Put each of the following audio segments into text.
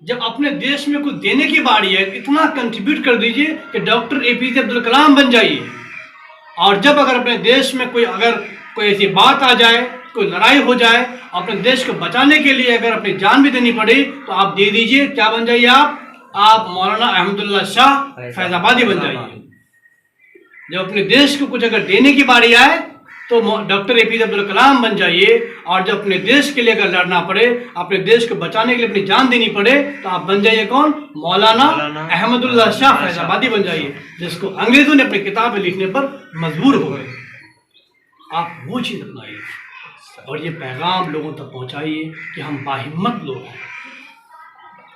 जब अपने देश में कुछ देने की बारी है, इतना कंट्रीब्यूट कर दीजिए कि डॉक्टर एपीजे अब्दुल कलाम बन जाइए। और जब अगर अपने देश में कोई ऐसी बात आ जाए, कोई लड़ाई हो जाए, अपने देश को बचाने के लिए अगर अपनी जान भी देनी पड़े तो आप दे दीजिए। क्या बन जाइए आप मौलाना अहमदुल्ला शाह फैजाबादी बन जाइए। जब अपने देश को कुछ अगर देने की बारी आए तो डॉक्टर एपीजे अब्दुल कलाम बन जाइए। और जब अपने देश के लिए अगर लड़ना पड़े, अपने देश को बचाने के लिए अपनी जान देनी पड़े, तो आप बन जाइए कौन? मौलाना अहमदुल्ला शाह फैजाबादी बन जाइए, जिसको अंग्रेजों ने अपनी किताबें लिखने पर मजबूर हो गए। आप वो चीज़ अपनाइए और ये पैगाम लोगों तक पहुंचाइए कि हम बाहिम्मत लोग हैं,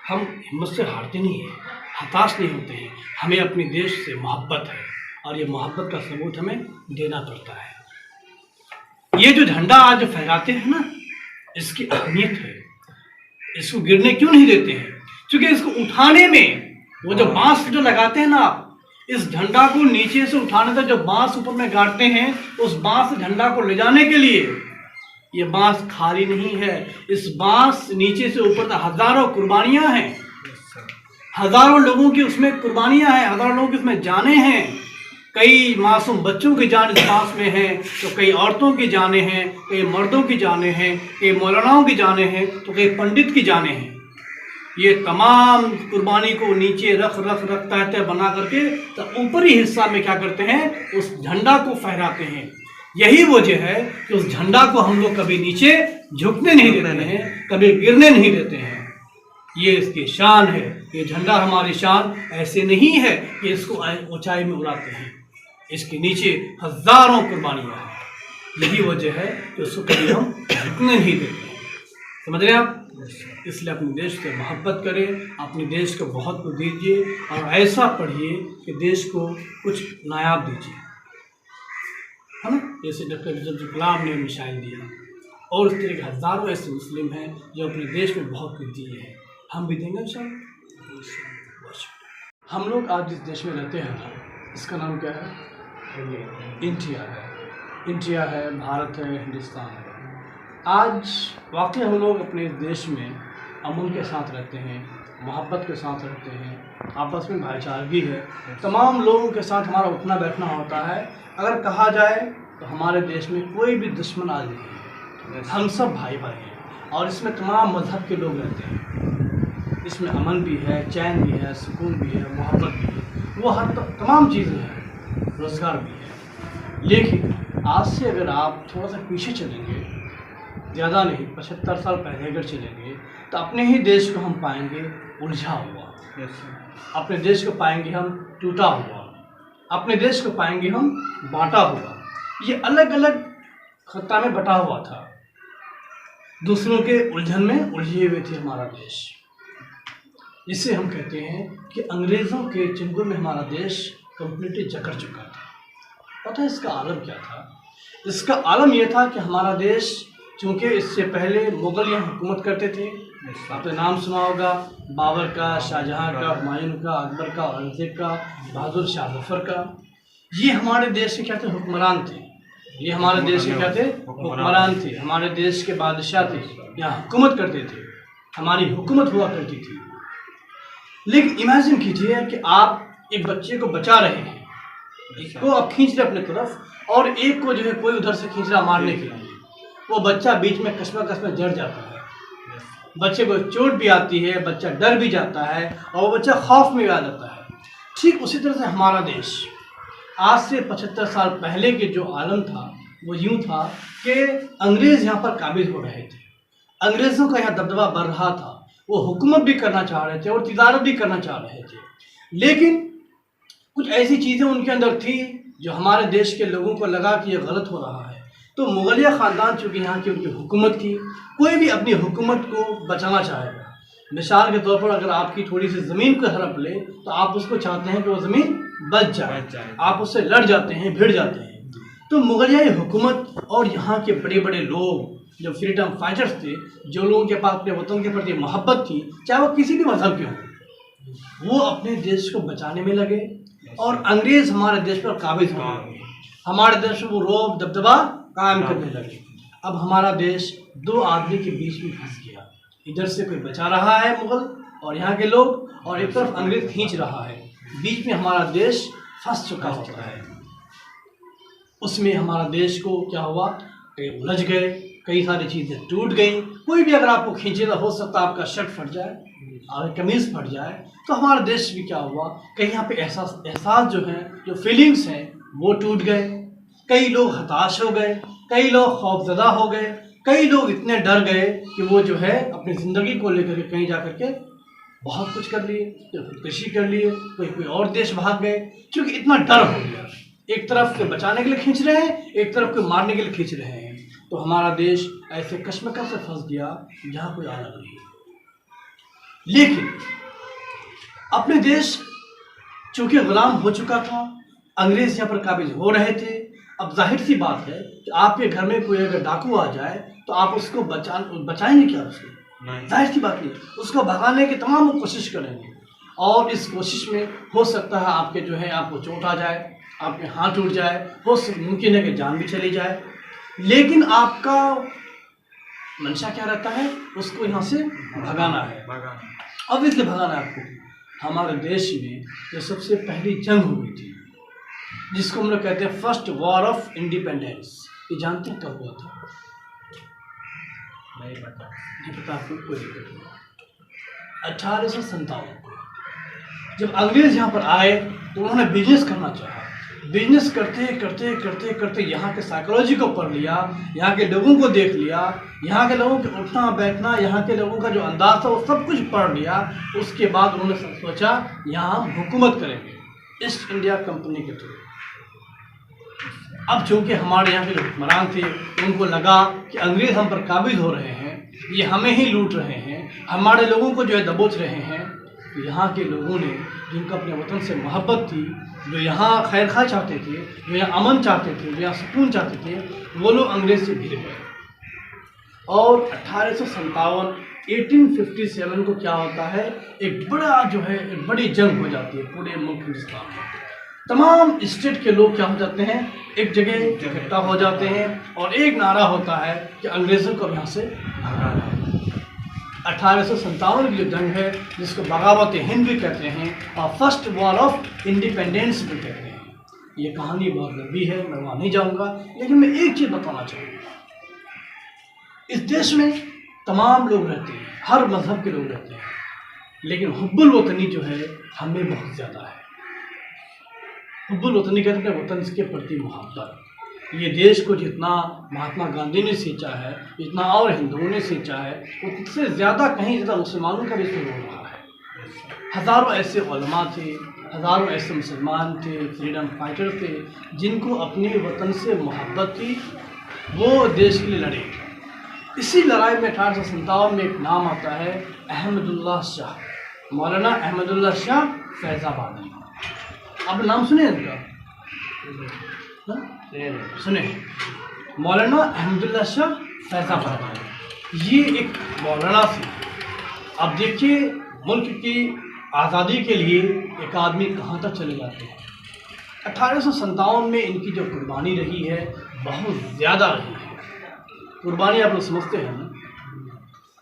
हम हिम्मत से हारते नहीं हैं, हताश नहीं होते हैं। हमें अपने देश से मोहब्बत है और ये मोहब्बत का सबूत हमें देना पड़ता है। ये जो झंडा आज फहराते हैं ना, इसकी अहमियत है। इसको गिरने क्यों नहीं देते हैं? क्योंकि इसको उठाने में वो जो बांस जो लगाते हैं ना, इस झंडा को नीचे से उठाने तक जो बांस ऊपर में गाड़ते हैं, उस बांस झंडा को ले जाने के लिए ये बांस खाली नहीं है। इस बांस नीचे से ऊपर तक हजारों कुर्बानियां हैं, हजारों लोगों की उसमें कुर्बानियां हैं, हजारों लोगों की उसमें जाने हैं। कई मासूम बच्चों की जान इस बांस में है, तो कई औरतों की जाने हैं, कई मर्दों की जाने हैं, कई मौलानाओं की जाने हैं, तो कई पंडित की जाने हैं। ये तमाम कुर्बानी को नीचे रख तहते बना करके तो ऊपरी हिस्सा में क्या करते हैं? उस झंडा को फहराते हैं। यही वजह है कि उस झंडा को हम लोग कभी नीचे झुकने नहीं देते हैं, कभी गिरने नहीं देते हैं। ये इसकी शान है। ये झंडा हमारी शान ऐसे नहीं है कि इसको ऊंचाई में उड़ाते हैं, इसके नीचे हजारों कुर्बानियां हैं। यही वजह है कि उसको कभी हम झुकने नहीं देते हैं। समझ रहे हैं आप? इसलिए अपने देश से मोहब्बत करें, अपने देश को बहुत कुछ दीजिए और ऐसा पढ़िए कि देश को कुछ नायाब दीजिए, है ना? जैसे डॉक्टर अब्दुल कलाम ने मिसाइल दिया और उस तरह के हजारों ऐसे मुस्लिम हैं जो अपने देश में बहुत कुछ दिए हैं। हम भी देंगे इंशाअल्लाह। हम लोग आज जिस देश में रहते हैं ना, इसका नाम क्या है? इंडिया है। इंडिया है, भारत है, हिंदुस्तान है। आज वाकई हम लोग अपने देश में अमन के साथ रहते हैं, मोहब्बत के साथ रहते हैं, आपस में भाईचारगी है, तमाम लोगों के साथ हमारा उठना बैठना होता है। अगर कहा जाए तो हमारे देश में कोई भी दुश्मन आज नहीं है, हम सब भाई भाई हैं और इसमें तमाम मजहब के लोग रहते हैं। इसमें अमन भी है, चैन भी है, सुकून भी है, मोहब्बत भी है, वो हर तमाम चीज़ें हैं, रोज़गार भी है। लेकिन आज से अगर आप थोड़ा सा पीछे चलेंगे, ज़्यादा नहीं 75 साल पहले अगर चलेंगे, तो अपने ही देश को हम पाएंगे उलझा हुआ, अपने देश को पाएंगे हम टूटा हुआ, अपने देश को पाएंगे हम बांटा हुआ। ये अलग अलग खत्ता में बटा हुआ था, दूसरों के उलझन में उलझे हुए थे हमारा देश। जिसे हम कहते हैं कि अंग्रेज़ों के चंगुल में हमारा देश कंप्लीटली जकड़ चुका था। पता है इसका आलम क्या था? इसका आलम यह था कि हमारा देश, चूँकि इससे पहले मुग़ल यहाँ हुकूमत करते थे, आपने नाम सुना होगा बाबर का, शाहजहाँ का, हुमायूं का, अकबर का, औरंगज़ेब का, बहादुर शाह जफ़र का। ये हमारे देश के क्या थे? हुक्मरान थे। ये हमारे देश के क्या थे? हुक्मरान थे। हमारे देश के बादशाह थे, यहाँ हुकूमत करते थे, हमारी हुकूमत हुआ करती थी। लेकिन इमेजिन कीजिए कि आप एक बच्चे को बचा रहे हैं, एक को आप खींच रहे अपने तरफ और एक को जो है कोई उधर से खींच रहा मारने के लिए। वो बच्चा बीच में कसमा जड़ जाता है, बच्चे को चोट भी आती है, बच्चा डर भी जाता है और वो बच्चा खौफ में आ जाता है। ठीक उसी तरह से हमारा देश आज से 75 साल पहले के जो आलम था वो यूँ था कि अंग्रेज़ यहाँ पर काबिज हो रहे थे, अंग्रेज़ों का यहाँ दबदबा बढ़ रहा था, वो हुकूमत भी करना चाह रहे थे और तिजारत भी करना चाह रहे थे। लेकिन कुछ ऐसी चीज़ें उनके अंदर थी जो हमारे देश के लोगों को लगा कि ये गलत हो रहा है। तो मुगलिया ख़ानदान चूँकि यहाँ की उनकी हुकूमत थी, कोई भी अपनी हुकूमत को बचाना चाहेगा। मिसाल के तौर पर अगर आपकी थोड़ी सी ज़मीन को हड़प ले तो आप उसको चाहते हैं कि वो ज़मीन बच जाए, आप उससे लड़ जाते हैं, भिड़ जाते हैं। तो मुगलिया हुकूमत और यहाँ के बड़े बड़े लोग जो फ्रीडम फाइटर्स थे, जो लोगों के पास अपने वतन के प्रति मोहब्बत थी, चाहे वो किसी भी मजहब के हों, वो अपने देश को बचाने में लगे और अंग्रेज़ हमारे देश पर काबिज होने लगे, हमारे देश में वो रौब दबदबा कायम करने लगे। अब हमारा देश दो आदमी के बीच में फंस गया, इधर से कोई बचा रहा है मुगल और यहाँ के लोग, और एक तरफ अंग्रेज खींच रहा है, बीच में हमारा देश फंस चुका होता है। उसमें हमारा देश को क्या हुआ, कई उलझ गए, कई सारी चीज़ें टूट गई। कोई भी अगर आपको खींचेगा, हो सकता है आपका शर्ट फट जाए, आपकी कमीज़ फट जाए। तो हमारा देश भी क्या हुआ, कहीं यहाँ पे एहसास जो हैं, जो फीलिंग्स हैं, वो टूट गए। कई लोग हताश हो गए, कई लोग खौफजदा हो गए, कई लोग इतने डर गए कि वो जो है अपनी ज़िंदगी को लेकर के कहीं जा कर के बहुत कुछ कर लिए, तो खुदकुशी कर लिए, कोई और देश भाग गए, क्योंकि इतना डर हो गया। एक तरफ से बचाने के लिए खींच रहे हैं, एक तरफ को मारने के लिए खींच रहे हैं। तो हमारा देश ऐसे कश्मकश से फंस गया जहाँ कोई आना नहीं। लेकिन अपने देश चूंकि गुलाम हो चुका था, अंग्रेज यहाँ पर काबिज हो रहे थे। अब जाहिर सी बात है कि आपके घर में कोई अगर डाकू आ जाए तो आप उसको बचाएंगे क्या? उसको जाहिर सी बात नहीं, उसको भगाने की तमाम कोशिश करेंगे। और इस कोशिश में हो सकता है आपके जो है आपको चोट आ जाए, आपके हाथ टूट जाए, मुमकिन है कि जान भी चली जाए। लेकिन आपका मंशा क्या रहता है, उसको यहाँ से भगाना है। अब इसलिए भगाना है आपको। हमारे देश में जो सबसे पहली जंग हुई थी, जिसको हम लोग कहते हैं फर्स्ट वॉर ऑफ इंडिपेंडेंस, ये जानते हैं कब हुआ था? नहीं पता। नहीं पता आपको? कोई दिक्कत नहीं। 1857 को जब अंग्रेज यहाँ पर आए तो उन्होंने बिजनेस करना चाहा। बिजनेस करते करते करते करते यहाँ के साइकोलॉजी को पढ़ लिया, यहाँ के लोगों को देख लिया, यहाँ के लोगों के उठना बैठना, यहाँ के लोगों का जो अंदाज था वो सब कुछ पढ़ लिया। उसके बाद उन्होंने सोचा यहाँ हम हुकूमत करेंगे ईस्ट इंडिया कंपनी के थ्रू। अब चूंकि हमारे यहाँ के जो हुक्मरान थे उनको लगा कि अंग्रेज हम पर काबिज हो रहे हैं, ये हमें ही लूट रहे हैं, हमारे लोगों को जो है दबोच रहे हैं। तो यहाँ के लोगों ने, जिनको अपने वतन से मोहब्बत थी, जो यहाँ खैर खा चाहते थे, जो यहाँ अमन चाहते थे, जो यहाँ सुकून चाहते थे, वो लोग अंग्रेज से भिड़ गए। और 1857 को क्या होता है, एक बड़ा जो है एक बड़ी जंग हो जाती है पूरे मुल्क हिंदुस्तान में। तमाम स्टेट के लोग क्या हो जाते हैं, एक जगह इकट्ठा हो जाते हैं और एक नारा होता है कि अंग्रेज़ों को यहाँ से भगाना है। 1857 की जो जंग है, जिसको बगावत हिंद भी कहते हैं और फर्स्ट वॉर ऑफ इंडिपेंडेंस भी कहते हैं। ये कहानी बहुत लंबी है, मैं वहाँ नहीं जाऊँगा, लेकिन मैं एक चीज़ बताना चाहूँगा। इस देश में तमाम लोग रहते हैं, हर मजहब के लोग रहते हैं, लेकिन हुब्बुल वतनी जो है हमें बहुत ज़्यादा है। हुब्बुल वतनी कहते हैं वतन के प्रति मोहब्बत। ये देश को जितना महात्मा गांधी ने सींचा है, जितना और हिंदुओं ने सींचा है, उससे ज़्यादा कहीं ज़्यादा मुसलमानों का भी शुरू हो रहा है। हज़ारों ऐसे उलमा थे, हज़ारों ऐसे मुसलमान थे, फ्रीडम फाइटर थे, जिनको अपने वतन से मोहब्बत थी, वो देश के लिए लड़े। इसी लड़ाई में 1857 में एक नाम आता है अहमदुल्ला शाह, मौलाना अहमदुल्ला शाह फैज़ाबादी। आप नाम सुने इनका? सुने, मौलाना अहमदुल्ला शाह फैज़ाबादी। ये एक मौलाना थे। अब देखिए मुल्क की आज़ादी के लिए एक आदमी कहाँ तक चले जाते हैं। 1857 में इनकी जो कुर्बानी रही है बहुत ज़्यादा रही है। कुर्बानी आप लोग समझते हैं ना,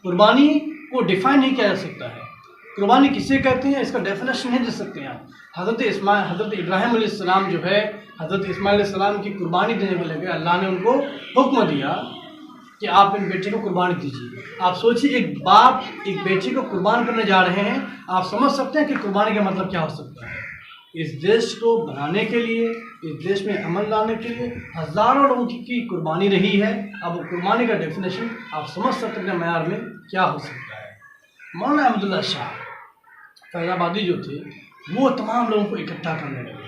कुर्बानी को डिफ़ाइन नहीं किया जा सकता है। कुर्बानी किसे कहते हैं, इसका डेफिनेशन नहीं दे सकते हैं आप। हज़रत इब्राहीम अलैहिस्सलाम जो है, हज़रत इस्माइल अलैहिस्सलाम की कुर्बानी देने के लगे, अल्लाह ने उनको हुक्म दिया कि आप इन बेटे को कुर्बानी दीजिए। आप सोचिए, एक बाप एक बेटे को कुर्बान करने जा रहे हैं, आप समझ सकते हैं कि कुर्बानी का मतलब क्या हो सकता है। इस देश को बनाने के लिए, इस देश में अमन लाने के लिए हज़ारों लोगों की कुर्बानी रही है। अब कुर्बानी का डेफिनेशन आप समझ सकते हैं मयार में क्या हो सकता है। मौलाना अहमदुल्ला शाह फैज़ाबादी जो थे, वो तमाम लोगों को इकट्ठा करने लगे,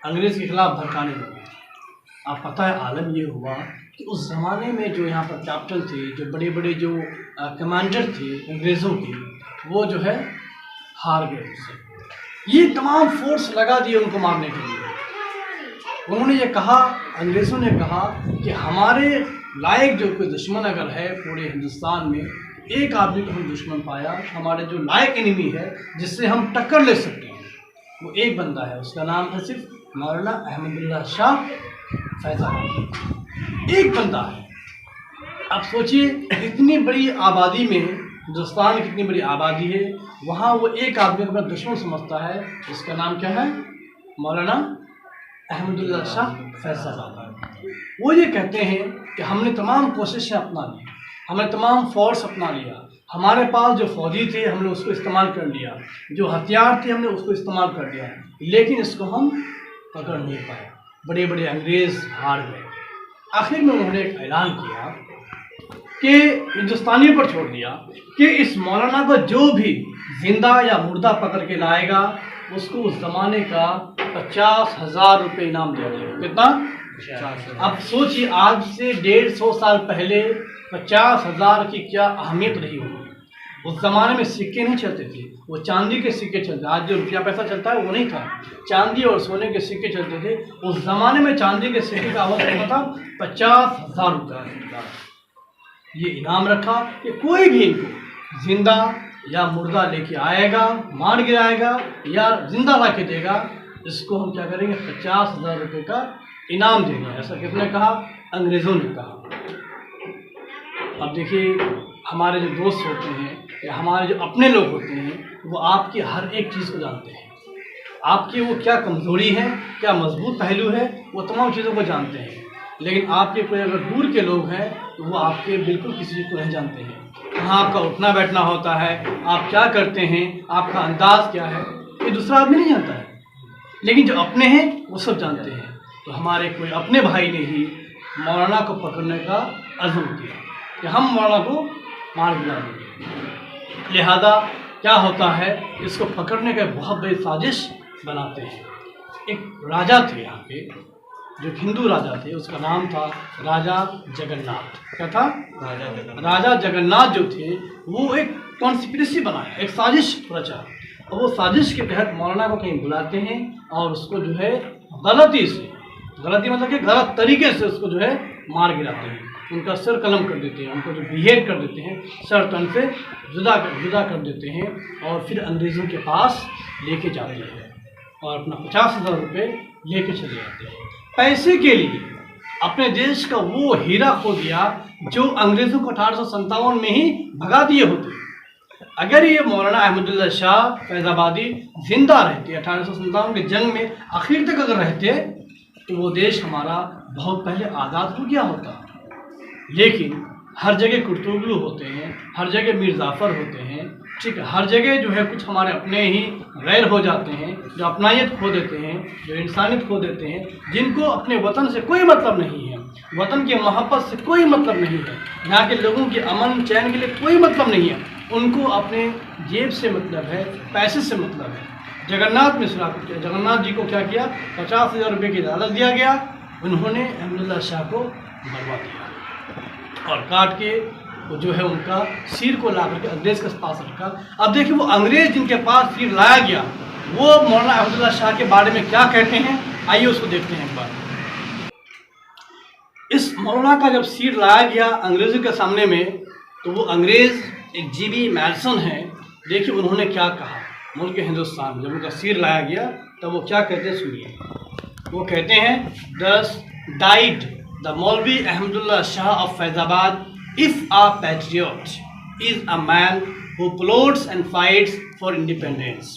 अंग्रेज़ के खिलाफ भड़काने लगे। आप पता है आलम ये हुआ कि उस ज़माने में जो यहाँ पर कैपिटल थे, जो बड़े बड़े जो कमांडर थे अंग्रेज़ों के, वो जो है हार गए उससे। ये तमाम फोर्स लगा दिए उनको मारने के लिए। उन्होंने ये कहा, अंग्रेज़ों ने कहा कि हमारे लायक जो कोई दुश्मन अगर है पूरे हिंदुस्तान में, एक आदमी को हम दुश्मन पाया, हमारे जो लायक एनिमी है जिससे हम टक्कर ले सकते हैं, वो एक बंदा है, उसका नाम है सिर्फ मौलाना अहमदुल्ला शाह फैज़ाबादी। एक बंदा है। आप सोचिए, इतनी बड़ी आबादी में हिंदुस्तान की कितनी बड़ी आबादी है, वहाँ वो एक आदमी को अपना दुश्मन समझता है, जिसका नाम क्या है, मौलाना अहमदुल्ला शाह फैज़ाबाद। वो ये कहते हैं कि हमने तमाम कोशिशें अपना ली, हमने तमाम फोर्स अपना लिया, हमारे पास जो फौजी थे हमने उसको इस्तेमाल कर लिया, जो हथियार थे हमने उसको इस्तेमाल कर लिया, लेकिन इसको हम पकड़ नहीं पाए। बड़े बड़े अंग्रेज़ हार गए। आखिर में उन्होंने एक ऐलान किया कि हिंदुस्तानियों पर छोड़ दिया कि इस मौलाना को जो भी जिंदा या मुर्दा पकड़ के लाएगा उसको उस ज़माने का 50,000 रुपये इनाम दिया जाएगा। कितना? अब सोचिए, आज से 150 साल पहले 50,000 की क्या अहमियत रही होगी। उस ज़माने में सिक्के नहीं चलते थे, वो चांदी के सिक्के चलते। आज जो रुपया पैसा चलता है वो नहीं था, चांदी और सोने के सिक्के चलते थे। उस ज़माने में चांदी के सिक्के का आवक होता था 50,000 रुपये। ये इनाम रखा कि कोई भी इनको जिंदा या मुर्दा लेके आएगा, मार गिराएगा या जिंदा ला के देगा, इसको हम क्या करेंगे, 50,000 रुपये का इनाम देंगे। ऐसा किसने कहा? अंग्रेज़ों ने कहा। अब देखिए, हमारे जो दोस्त होते हैं या हमारे जो अपने लोग होते हैं, वो आपकी हर एक चीज़ को जानते हैं। आपकी वो क्या कमज़ोरी है, क्या मजबूत पहलू है, वो तमाम चीज़ों को जानते हैं। लेकिन आपके कोई अगर दूर के लोग हैं तो वो आपके बिल्कुल किसी चीज़ को नहीं जानते हैं। कहाँ आपका उठना बैठना होता है, आप क्या करते हैं, आपका अंदाज़ क्या है, ये दूसरा आदमी नहीं जानता है। लेकिन जो अपने हैं वो सब जानते हैं। तो हमारे कोई अपने भाई ने ही मौलाना को पकड़ने का अज़्म किया कि हम मौलाना को मार गिरा देंगे। लिहाजा क्या होता है, इसको पकड़ने का बहुत बड़ी साजिश बनाते हैं। एक राजा थे यहाँ पे, जो हिंदू राजा थे, उसका नाम था राजा जगन्नाथ। क्या था? राजा जगन्नाथ जो थे वो एक कॉन्स्पिरेसी बनाया, एक साजिश रचा। और वो साजिश के तहत मौलाना को कहीं बुलाते हैं और उसको जो है गलती मतलब कि गलत तरीके से उसको जो है मार गिराते हैं, उनका सर कलम कर देते हैं, उनको जो बिहेव कर देते हैं, सर तन से जुदा कर देते हैं और फिर अंग्रेज़ों के पास लेके जाते हैं और अपना 50,000 रुपये लेके चले जाते हैं। पैसे के लिए अपने देश का वो हीरा खो दिया जो अंग्रेज़ों को 1857 में ही भगा दिए होते। अगर ये मौलाना अहमदुल्ला शाह फैज़ाबादी जिंदा रहते, 1857 के जंग में आखिर तक अगर रहते, तो वो देश हमारा बहुत पहले आज़ाद हो गया होता। लेकिन हर जगह कुर्तुगलू होते हैं, हर जगह मीर जाफ़र होते हैं, ठीक है, हर जगह जो है कुछ हमारे अपने ही गैर हो जाते हैं, जो अपनायत खो देते हैं, जो इंसानियत खो देते हैं, जिनको अपने वतन से कोई मतलब नहीं है, वतन की मोहब्बत से कोई मतलब नहीं है, यहाँ के लोगों के अमन चैन के लिए कोई मतलब नहीं है, उनको अपने जेब से मतलब है, पैसे से मतलब है। जगन्नाथ जी को क्या किया, 50,000 रुपये की लालच दिया गया, उन्होंने अहमदुल्ला शाह को मरवा दिया और काट के वो जो है उनका सिर को ला करके अंग्रेज के पास रखा। अब देखिए, वो अंग्रेज जिनके पास सिर लाया गया वो मौलाना अहमदुल्ला शाह के बारे में क्या कहते हैं, आइए उसको देखते हैं एक बार। इस मौलाना का जब सिर लाया गया अंग्रेज़ों के सामने में, तो वो अंग्रेज़ एक जीबी मैल्सन है। देखिए उन्होंने क्या कहा मुल्क हिंदुस्तान में, जब उनका सिर लाया गया तब वो क्या कहते हैं, सुनिए। वो कहते हैं, "Thus died the Maulvi Ahmadullah Shah of Faizabad. If a patriot is a man who plots and fights for independence,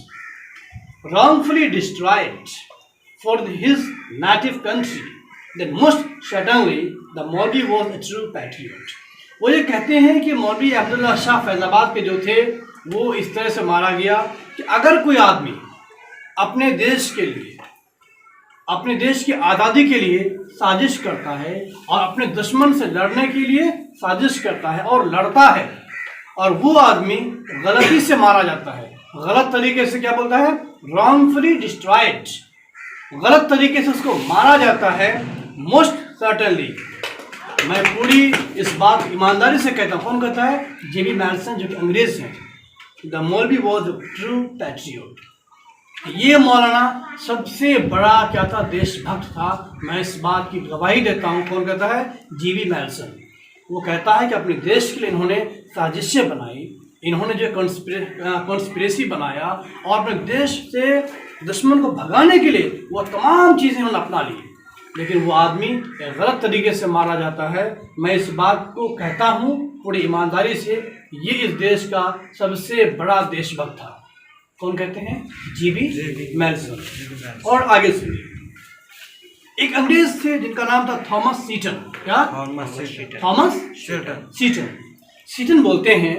wrongfully destroyed for his native country, then most certainly the Maulvi was a true patriot." वो ये कहते हैं कि मौलवी अब्दुल्ला शाह फैज़ाबाद के जो थे वो इस तरह से मारा गया कि अगर कोई आदमी अपने देश के लिए, अपने देश की आज़ादी के लिए साजिश करता है और अपने दुश्मन से लड़ने के लिए साजिश करता है और लड़ता है और वो आदमी गलती से मारा जाता है, गलत तरीके से, क्या बोलता है, रॉन्गफुली डिस्ट्रॉयड, गलत तरीके से उसको मारा जाता है, मोस्ट सर्टेनली, मैं पूरी इस बात ईमानदारी से कहता हूँ, कौन कहता है, जेबी मैल्सन, जो कि अंग्रेज हैं, द मौलवी वॉज अ ट्रू पैट्रियट। ये मौलाना सबसे बड़ा क्या था, देशभक्त था। मैं इस बात की गवाही देता हूँ। कौन कहता है, जीबी मैल्सन। वो कहता है कि अपने देश के लिए इन्होंने साजिशें बनाई, इन्होंने जो कॉन्स्पिरेसी बनाया और अपने देश से दुश्मन को भगाने के लिए वो तमाम चीज़ें उन्होंने अपना ली, लेकिन वो आदमी गलत तरीके से मारा जाता है। मैं इस बात को कहता हूँ पूरी ईमानदारी से, ये इस देश का सबसे बड़ा देशभक्त था। कौन कहते हैं? जीबी मेल्सन। और आगे से एक अंग्रेज थे जिनका नाम था थॉमस सीटन। क्या? थॉमस सीटन। सीटन बोलते हैं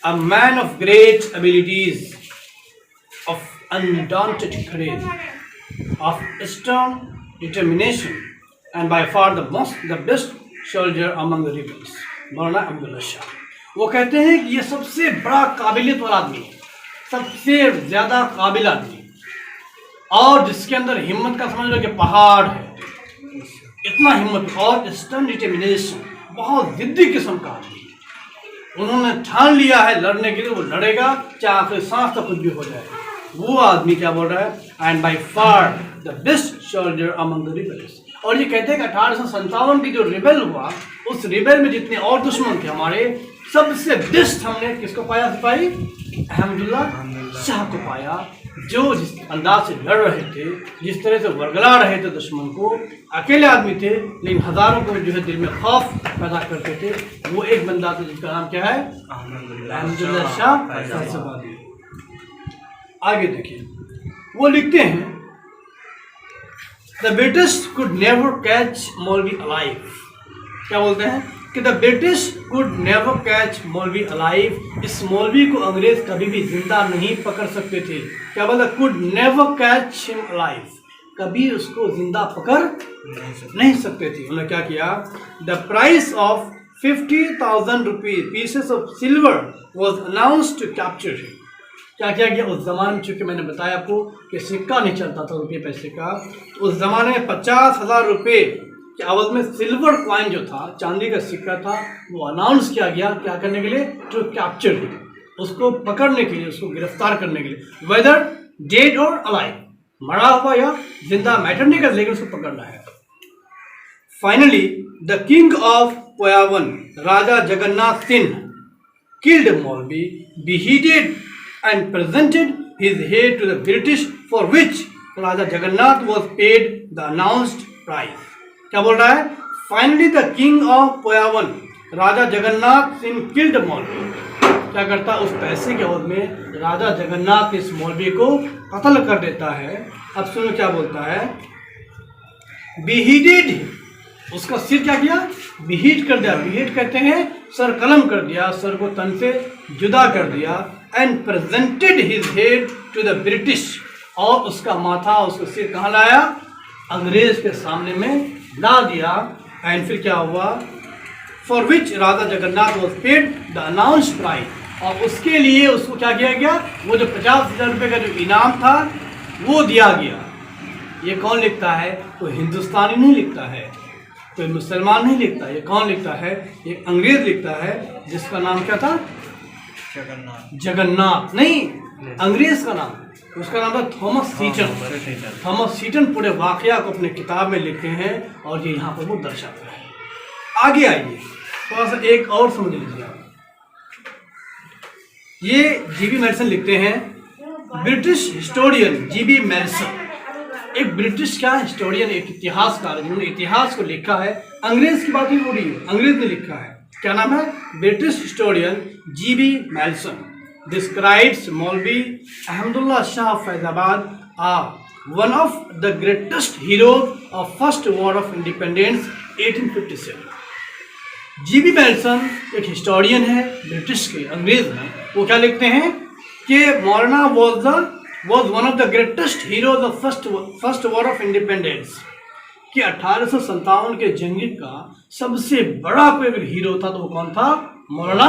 a man of great abilities, of undaunted courage, of stern determination and by far the best soldier among the rebels, Maulana Abdullah Shah. वो कहते हैं कि ये सबसे बड़ा काबिलियत वाला आदमी है, सबसे ज़्यादा काबिल आदमी, और जिसके अंदर हिम्मत का समझ लो कि पहाड़ है, इतना हिम्मत, और स्टर्न डिटर्मिनेशन, बहुत जिद्दी किस्म का आदमी। उन्होंने ठान लिया है लड़ने के लिए, वो लड़ेगा चाहे आखिरी सांस तक कुछ भी हो जाए। वो आदमी क्या बोल रहा है? And by far the best soldier among the rebels. और ये कहते हैं कि 1857 की जो रिबेल हुआ, उस रिबेल में जितने और दुश्मन थे हमारे, सबसे बेस्ट हमने किसको पाया सिपाही? अहमदुल्ला शाह को पाया, जो जिस अंदाज से लड़ रहे थे, जिस तरह से वर्गला रहे थे दुश्मन को। अकेले आदमी थे लेकिन हजारों को जो है दिल में खौफ पैदा करते थे। वो एक बंदा था जिसका नाम क्या है? अहमदुल्ला शाह फैसलाबादी। आगे देखिए, वो लिखते हैं the British could never catch मौलवी अलाइव। क्या बोलते हैं? कि the British could never catch मौलवी अलाइव। इस मौलवी को अंग्रेज कभी भी जिंदा नहीं पकड़ सकते थे। क्या बोलते? Could never catch him alive, कभी उसको जिंदा पकड़ नहीं सकते थे। उन्होंने क्या किया? The price of 50,000 rupees pieces of silver was announced to capture him. क्या किया गया? उस जमाने में, चूंकि मैंने बताया आपको कि सिक्का नहीं चलता था रुपये पैसे का, तो उस जमाने में 50,000 रुपये के अवध में सिल्वर कॉइन जो था, चांदी का सिक्का था, वो अनाउंस किया गया। क्या करने के लिए? टू कैप्चर हिम, उसको पकड़ने के लिए, उसको गिरफ्तार करने के लिए। वेदर डेड और अलाइव, मरा हुआ या जिंदा मैटर नहीं कर, लेकिन उसको पकड़ना है। Finally the king of Powayan, Raja Jagannath Singh, killed Maulvi, beheaded and presented his head to the British, for which Raja Jagannath was paid the announced price। क्या बोल रहा है? Finally the king of Powayan, Raja Jagannath Singh killed Maulvi. क्या करता? उस पैसे के एवज में राजा जगन्नाथ इस मौलवी को कत्ल कर देता है। अब सुनो क्या बोलता है? beheaded, उसका सिर क्या किया? behead कर दिया। behead कहते हैं सर कलम कर दिया, सर को तन से जुदा कर दिया। And presented his head to the British, और उसका माथा, उसका सिर कहाँ लाया? अंग्रेज के सामने में ला दिया। एंड फिर क्या हुआ? For which Raja Jagannath was paid the announced prize, और उसके लिए उसको क्या किया गया? वो जो 50,000 रुपये का जो इनाम था वो दिया गया। ये कौन लिखता है? कोई हिंदुस्तानी नहीं लिखता है, कोई मुसलमान नहीं लिखता। ये कौन लिखता है? ये अंग्रेज लिखता है, जिसका नाम क्या था? जगन्नाथ नहीं, अंग्रेज का नाम, उसका नाम था थॉमस सीटन। थॉमस सीटन पूरे वाकया को अपने किताब में लिखते हैं, और ये यहाँ पर वो दर्शाता है। आगे आइए, थोड़ा सा एक और समझ लीजिए आप। ये जीबी मेल्सन लिखते हैं, ब्रिटिश हिस्टोरियन जीबी मेल्सन, एक ब्रिटिश क्या हिस्टोरियन, एक इतिहासकार, जिन्होंने इतिहास को लिखा है। अंग्रेज की बात ही हो रही है, अंग्रेज ने लिखा है। क्या नाम है? British historian GB Malleson describes Maulvi Ahmadullah Shah Faizabad one of the greatest heroes of first war of independence 1857। GB Malleson एक हिस्टोरियन है, ब्रिटिश के, अंग्रेज हैं। वो क्या लिखते हैं कि मौलाना was one of the greatest heroes of first war of independence, कि 1857 के जंगी का सबसे बड़ा कोई अगर हीरो था तो वो कौन था? मौलाना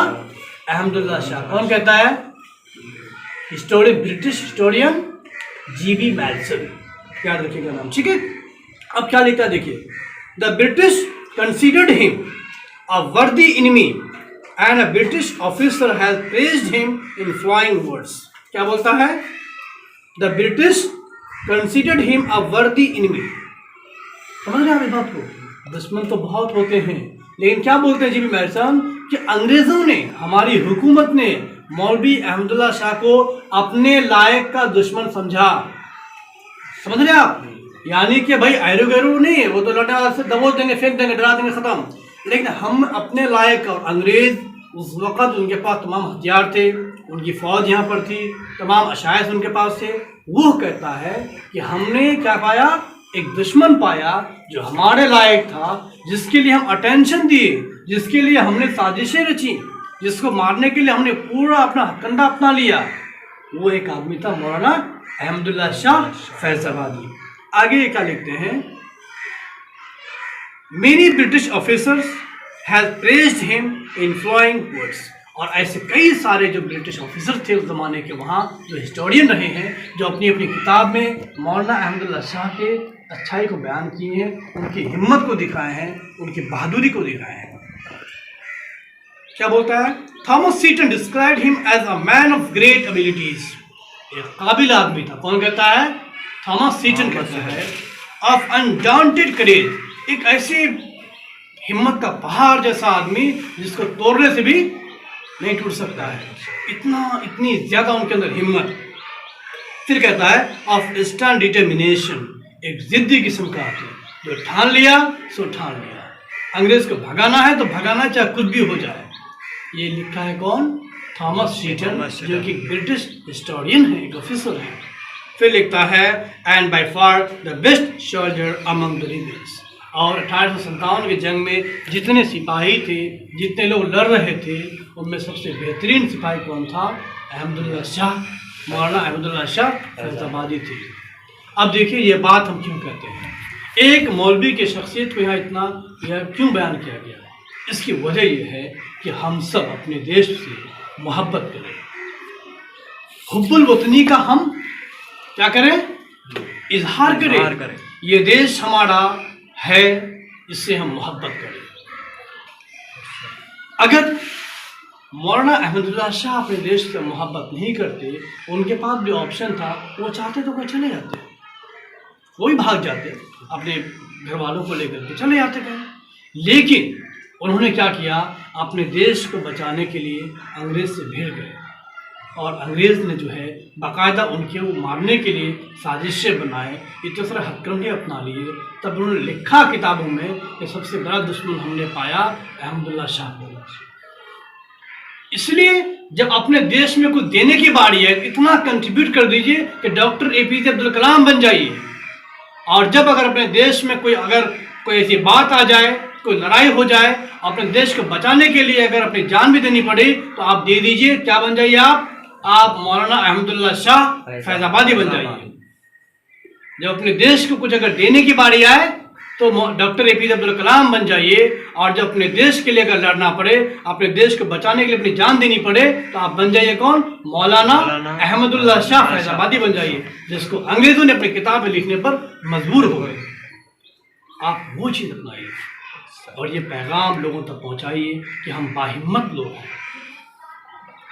अहमदुल्ला शाह। कौन कहता है? ब्रिटिश हिस्टोरियन जीबी मेल्सन, याद रखिएगा नाम, ठीक है। अब क्या लिखता है देखिए, the British considered him a worthy enemy and a British officer has praised him in flying words. क्या बोलता है? The British considered him a worthy enemy. समझ रहे हैं आप इस बात को? दुश्मन तो बहुत होते हैं, लेकिन क्या बोलते हैं जीबी मेल्सन कि अंग्रेजों ने, हमारी हुकूमत ने मौलवी अहमदुल्ला शाह को अपने लायक का दुश्मन समझा। समझ रहे हैं आप? यानी कि भाई ऐरो गैरो नहीं, वो तो लड़ा से दबोच देंगे, फेंक देंगे, डरा देंगे, खत्म। लेकिन हम अपने लायक, और अंग्रेज उस वक़्त उनके पास तमाम हथियार थे, उनकी फ़ौज यहाँ पर थी, तमाम अशायस उनके पास थे। वो कहता है कि हमने क्या पाया, एक दुश्मन पाया जो हमारे लायक था, जिसके लिए हम अटेंशन दिए, जिसके लिए हमने साजिशें रची, जिसको मारने के लिए हमने पूरा अपना हथकंडा अपना लिया। वो एक आदमी था मौलाना अहमदुल्ला शाह फैज़ाबादी। आगे क्या लिखते हैं, many British officers has praised him in flowing words. और ऐसे कई सारे जो ब्रिटिश ऑफिसर थे उस ज़माने के, वहाँ जो हिस्टोरियन रहे हैं, जो अपनी अपनी किताब में मौलाना अहमदुल्ला शाह के अच्छाई को बयान किए हैं, उनकी हिम्मत को दिखाए हैं, उनकी बहादुरी को दिखाए हैं। क्या बोलता है, Thomas Seaton described him as a man of great abilities. एक काबिल आदमी था। कौन कहता है, थॉमस सीटन कहता है, ऑफ अनडाउंटेड करेज, एक ऐसी हिम्मत का पहाड़ जैसा आदमी जिसको तोड़ने से भी नहीं टूट सकता है, इतनी ज्यादा उनके अंदर हिम्मत। फिर कहता है ऑफ स्टर्न डिटर्मिनेशन, एक जिद्दी किस्म का आदमी जो ठान लिया सो ठान लिया, अंग्रेज को भगाना है तो भगाना, चाहे कुछ भी हो जाए। ये लिखा है कौन, थॉमस सीटन, जो कि ब्रिटिश हिस्टोरियन है, एक ऑफिसर है। फिर लिखता है and by far the best soldier among the rebels. और 1857 की जंग में जितने सिपाही थे, जितने लोग लड़ रहे थे, उनमें सबसे बेहतरीन सिपाही कौन था, अहमदुल्ला शाह, मौलाना अहमदुल्ला शाह फैज़ाबादी थे। अब देखिए ये बात हम क्यों कहते हैं, एक मौलवी की शख्सियत को यहाँ इतना यह क्यों बयान किया गया। इसकी वजह यह है कि हम सब अपने देश से मोहब्बत करें, हुब्बुल वतनी का हम क्या करें, इजहार करें। ये देश हमारा है, इससे हम मोहब्बत करें। अगर मौलाना अहमदुल्ला शाह अपने देश से मोहब्बत नहीं करते, उनके पास जो ऑप्शन था, वो चाहते तो कोई चले जाते, कोई भाग जाते, अपने घर वालों को लेकर के चले जाते कहीं। लेकिन उन्होंने क्या किया, अपने देश को बचाने के लिए अंग्रेज से भिड़ गए, और अंग्रेज ने जो है बाकायदा उनके वो मारने के लिए साजिशें बनाए, इतने सारे हथकंडे अपना लिए। तब उन्होंने लिखा किताबों में कि सबसे बड़ा दुश्मन हमने पाया अहमदुल्ला शाह को। इसलिए जब अपने देश में कुछ देने की बारी है, इतना कंट्रीब्यूट कर दीजिए कि डॉक्टर APJ अब्दुल कलाम बन जाइए। और जब अगर अपने देश में कोई ऐसी बात आ जाए, कोई लड़ाई हो जाए, अपने देश को बचाने के लिए अगर अपनी जान भी देनी पड़े, तो आप दे दीजिए। क्या बन जाइए आप मौलाना अहमदुल्ला शाह फैज़ाबादी बन जाइए। जब अपने देश को कुछ अगर देने की बारी आए तो डॉक्टर APJ अब्दुल कलाम बन जाइए। और जब अपने देश के लिए अगर लड़ना पड़े, अपने देश को बचाने के लिए अपनी जान देनी पड़े, तो आप बन जाइए कौन, मौलाना अहमदुल्ला शाह फैज़ाबादी बन जाइए, जिसको अंग्रेजों ने अपनी किताबें लिखने पर मजबूर हो गए। आप वो चीज़ अपनाइए और ये पैगाम लोगों तक पहुंचाइए कि हम बाहिम्मत लोग हैं,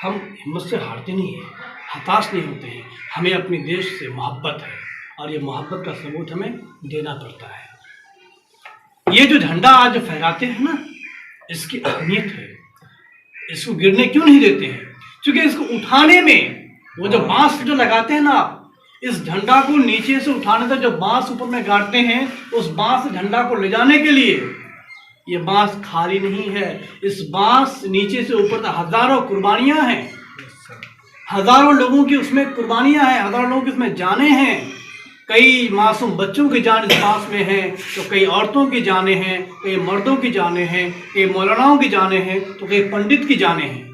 हम हिम्मत से हारते नहीं हैं, हताश नहीं होते हैं, हमें अपने देश से मोहब्बत है, और ये मोहब्बत का सबूत हमें देना पड़ता है। ये जो झंडा आज फहराते हैं ना, इसकी अहमियत है। इसको गिरने क्यों नहीं देते हैं, क्योंकि इसको उठाने में वो जो बांस जो लगाते हैं ना, इस झंडा को नीचे से उठाने तक जो बांस ऊपर में गाड़ते हैं, उस बांस झंडा को ले जाने के लिए ये बांस खाली नहीं है। इस बांस नीचे से ऊपर तक हजारों कुर्बानियां हैं, हजारों लोगों की उसमें कुर्बानियां हैं, हजारों लोगों की उसमें जानें हैं। कई मासूम बच्चों की जान इस बांस में है, तो कई औरतों की जानें हैं, कई मर्दों की जानें हैं, कई मौलानाओं की जानें हैं, तो कई पंडित की जानें हैं।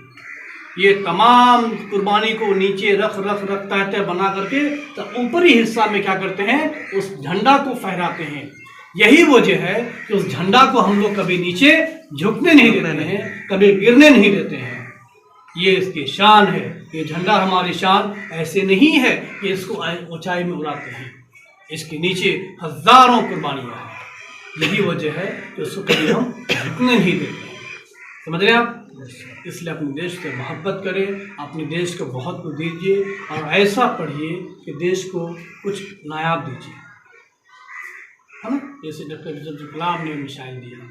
ये तमाम कुर्बानी को नीचे रख तह बना करके तो ऊपरी हिस्सा में क्या करते हैं, उस झंडा को फहराते हैं। यही वजह है कि उस झंडा को हम लोग कभी नीचे झुकने नहीं देते हैं, कभी गिरने नहीं देते हैं। ये इसकी शान है। ये झंडा हमारी शान ऐसे नहीं है कि इसको ऊंचाई में उड़ाते हैं, इसके नीचे हजारों कुर्बानियां हैं। यही वजह है कि उसको कभी हम झुकने नहीं देते हैं। समझ रहे हैं आप? इसलिए अपने देश से मोहब्बत करें, अपने देश को बहुत कुछ दीजिए, और ऐसा पढ़िए कि देश को कुछ नायाब दीजिए, है ना। जैसे डॉक्टर अब्दुल कलाम ने मिसाइल दिया,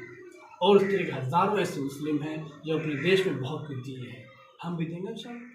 और इस तरह के हज़ारों ऐसे मुस्लिम हैं जो अपने देश में बहुत कुछ दिए हैं। हम भी देंगे इंशाअल्लाह।